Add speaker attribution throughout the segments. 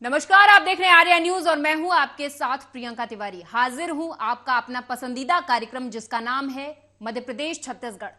Speaker 1: नमस्कार, आप देख रहे हैं आर्या न्यूज और मैं हूं आपके साथ प्रियंका तिवारी। हाजिर हूं आपका अपना पसंदीदा कार्यक्रम जिसका नाम है मध्य प्रदेश छत्तीसगढ़।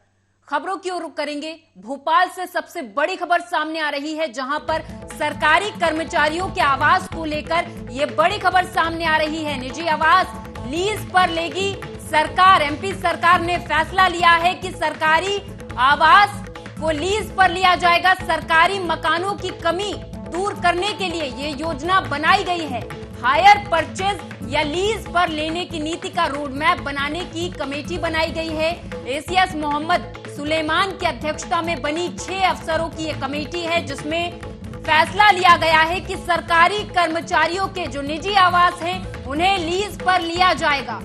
Speaker 1: खबरों की ओर रुख करेंगे। भोपाल से सबसे बड़ी खबर सामने आ रही है, जहां पर सरकारी कर्मचारियों के आवास को लेकर यह बड़ी खबर सामने आ रही है। निजी आवास लीज पर लेगी सरकार। एमपी सरकार ने फैसला लिया है कि सरकारी आवास को लीज पर लिया जाएगा। सरकारी मकानों की कमी दूर करने के लिए ये योजना बनाई गई है। हायर परचेज या लीज पर लेने की नीति का रोड मैप बनाने की कमेटी बनाई गई है। एसीएस मोहम्मद सुलेमान की अध्यक्षता में बनी 6 अफसरों की यह कमेटी है, जिसमें फैसला लिया गया है कि सरकारी कर्मचारियों के जो निजी आवास हैं उन्हें लीज पर लिया जाएगा।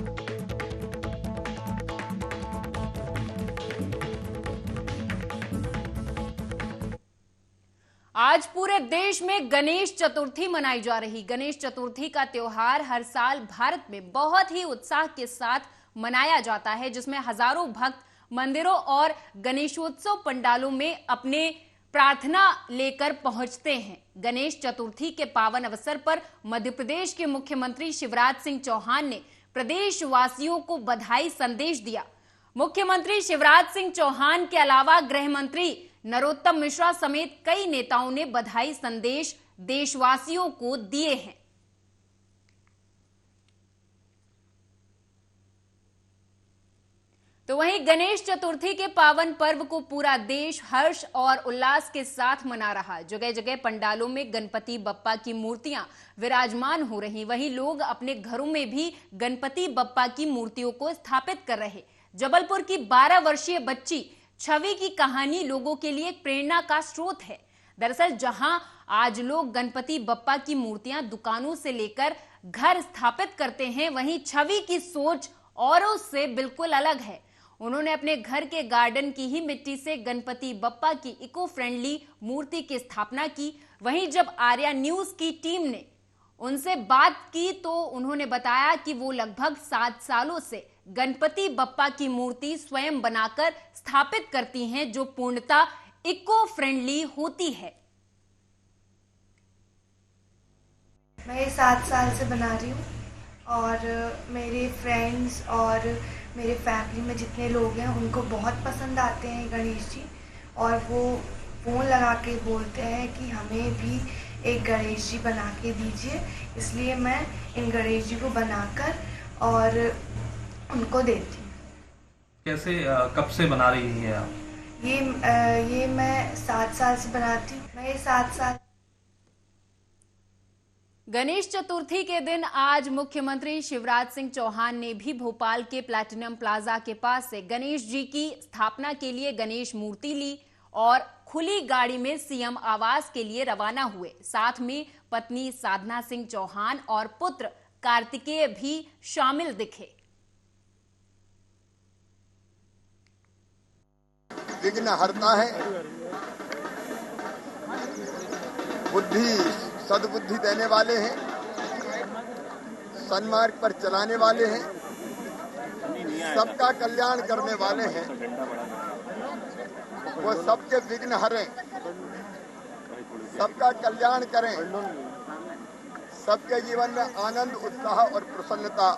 Speaker 1: आज पूरे देश में गणेश चतुर्थी मनाई जा रही। गणेश चतुर्थी का त्योहार हर साल भारत में बहुत ही उत्साह के साथ मनाया जाता है, जिसमें हजारों भक्त मंदिरों और गणेशोत्सव पंडालों में अपने प्रार्थना लेकर पहुंचते हैं। गणेश चतुर्थी के पावन अवसर पर मध्य प्रदेश के मुख्यमंत्री शिवराज सिंह चौहान ने प्रदेशवासियों को बधाई संदेश दिया। मुख्यमंत्री शिवराज सिंह चौहान के अलावा गृह मंत्री नरोत्तम मिश्रा समेत कई नेताओं ने बधाई संदेश देशवासियों को दिए हैं। तो वहीं गणेश चतुर्थी के पावन पर्व को पूरा देश हर्ष और उल्लास के साथ मना रहा। जगह जगह पंडालों में गणपति बप्पा की मूर्तियां विराजमान हो रही। वहीं लोग अपने घरों में भी गणपति बप्पा की मूर्तियों को स्थापित कर रहे। जबलपुर की 12 वर्षीय बच्ची छवि की कहानी लोगों के लिए प्रेरणा का स्रोत है। दरअसल जहां आज लोग गणपति बप्पा की मूर्तियां दुकानों से लेकर घर स्थापित करते हैं, वहीं छवि की सोच औरों से बिल्कुल अलग है। उन्होंने अपने घर के गार्डन की ही मिट्टी से गणपति बप्पा की इको फ्रेंडली मूर्ति की स्थापना की। वहीं जब आर्या न्यूज की टीम ने उनसे बात की तो उन्होंने बताया कि वो लगभग 7 सालों से गणपति बप्पा की मूर्ति स्वयं बनाकर स्थापित करती हैं, जो पूर्णतः इको फ्रेंडली होती है।
Speaker 2: मैं 7 साल से बना रही हूँ और मेरे फ्रेंड्स और मेरे फैमिली में जितने लोग हैं उनको बहुत पसंद आते हैं गणेश जी, और वो फ़ोन लगा के बोलते हैं कि हमें भी एक गणेश जी बना के दीजिए। इसलिए मैं इन गणेश जी को बनाकर और उनको देती हूँ।
Speaker 3: कैसे कब से बना रही हैं आप?
Speaker 2: ये मैं 7 साल से बनाती हूँ। मैं 7 साल।
Speaker 1: गणेश चतुर्थी के दिन आज मुख्यमंत्री शिवराज सिंह चौहान ने भी भोपाल के प्लैटिनम प्लाजा के पास से गणेश जी की स्थापना के लिए गणेश मूर्ति ली और खुली गाड़ी में सीएम आवास के लिए रवाना हुए। साथ में पत्नी साधना सिंह चौहान और पुत्र कार्तिकेय भी शामिल दिखे।
Speaker 4: विघ्न हरता है, सद्बुद्धि देने वाले हैं, सन्मार्ग पर चलाने वाले हैं, सबका कल्याण करने वाले हैं। वो सबके विघ्न हरें, सबका कल्याण करें, सबके जीवन में आनंद, उत्साह और प्रसन्नता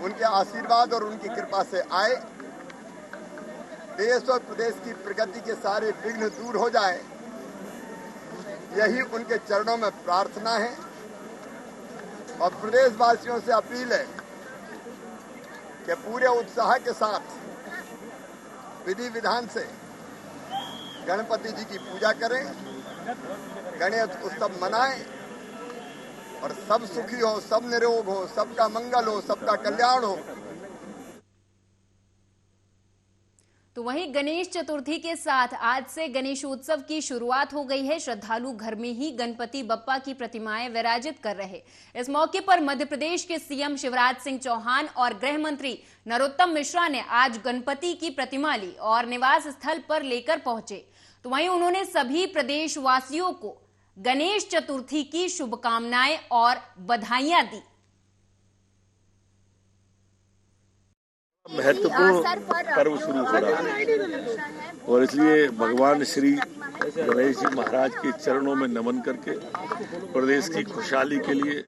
Speaker 4: उनके आशीर्वाद और उनकी कृपा से आए। देश और प्रदेश की प्रगति के सारे विघ्न दूर हो जाए, यही उनके चरणों में प्रार्थना है। और प्रदेशवासियों से अपील है कि पूरे उत्साह के साथ विधि विधान से गणपति जी की पूजा करें, गणेश उत्सव मनाएं और सब सुखी हो, सब निरोग हो, सबका मंगल हो, सबका कल्याण हो।
Speaker 1: तो वहीं गणेश चतुर्थी के साथ आज से गणेशोत्सव की शुरुआत हो गई है। श्रद्धालु घर में ही गणपति बप्पा की प्रतिमाएं विराजित कर रहे। इस मौके पर मध्य प्रदेश के सीएम शिवराज सिंह चौहान और गृह मंत्री नरोत्तम मिश्रा ने आज गणपति की प्रतिमा ली और निवास स्थल पर लेकर पहुंचे। तो वहीं उन्होंने सभी प्रदेशवासियों को गणेश चतुर्थी की शुभकामनाएं और बधाइयां दी।
Speaker 5: महत्वपूर्ण पर्व शुरू हो रहा है और इसलिए भगवान श्री गणेश जी महाराज के चरणों में नमन करके प्रदेश की खुशहाली के लिए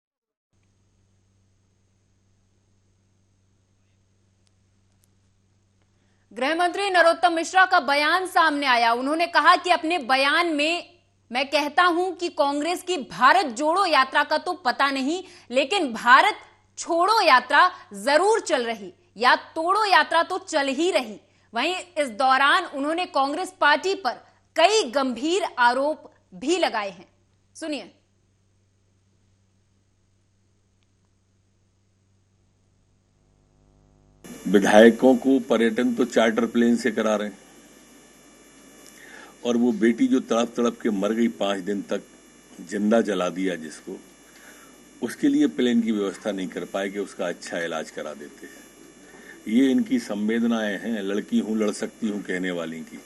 Speaker 1: गृह मंत्री नरोत्तम मिश्रा का बयान सामने आया। उन्होंने कहा कि अपने बयान में मैं कहता हूं कि कांग्रेस की भारत जोड़ो यात्रा का तो पता नहीं, लेकिन भारत छोड़ो यात्रा जरूर चल रही, या तोड़ो यात्रा तो चल ही रही। वहीं इस दौरान उन्होंने कांग्रेस पार्टी पर कई गंभीर आरोप भी लगाए हैं। सुनिए।
Speaker 5: विधायकों को पर्यटन तो चार्टर प्लेन से करा रहे हैं और वो बेटी जो तड़प तड़प के मर गई 5 दिन तक, जिंदा जला दिया जिसको, उसके लिए प्लेन की व्यवस्था नहीं कर पाए कि उसका अच्छा इलाज करा देते हैं। ये इनकी संवेदनाएं हैं, लड़की हूं लड़ सकती हूं कहने वाली की।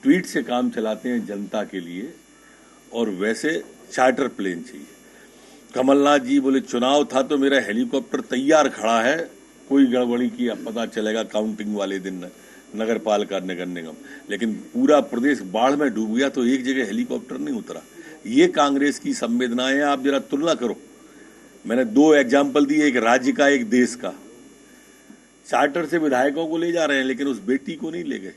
Speaker 5: ट्वीट से काम चलाते हैं जनता के लिए और वैसे चार्टर प्लेन चाहिए। कमलनाथ जी बोले चुनाव था तो मेरा हेलीकॉप्टर तैयार खड़ा है, कोई गड़बड़ी की अब पता चलेगा काउंटिंग वाले दिन नगर पालिका नगर निगम, लेकिन पूरा प्रदेश बाढ़ में डूब गया तो एक जगह हेलीकॉप्टर नहीं उतरा। ये कांग्रेस की संवेदनाएं। आप जरा तुलना करो। मैंने 2 एग्जाम्पल दिए, एक राज्य का एक देश का। चार्टर से विधायकों को ले जा रहे हैं लेकिन उस बेटी को नहीं ले गए।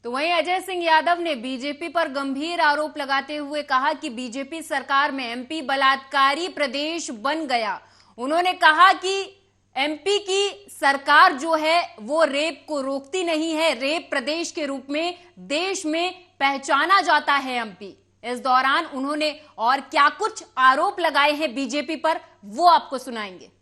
Speaker 1: तो वहीं अजय सिंह यादव ने बीजेपी पर गंभीर आरोप लगाते हुए कहा कि बीजेपी सरकार में एमपी बलात्कारी प्रदेश बन गया। उन्होंने कहा कि एमपी की सरकार जो है वो रेप को रोकती नहीं है, रेप प्रदेश के रूप में देश में पहचाना जाता है एमपी। इस दौरान उन्होंने और क्या कुछ आरोप लगाए हैं बीजेपी पर, वो आपको सुनाएंगे।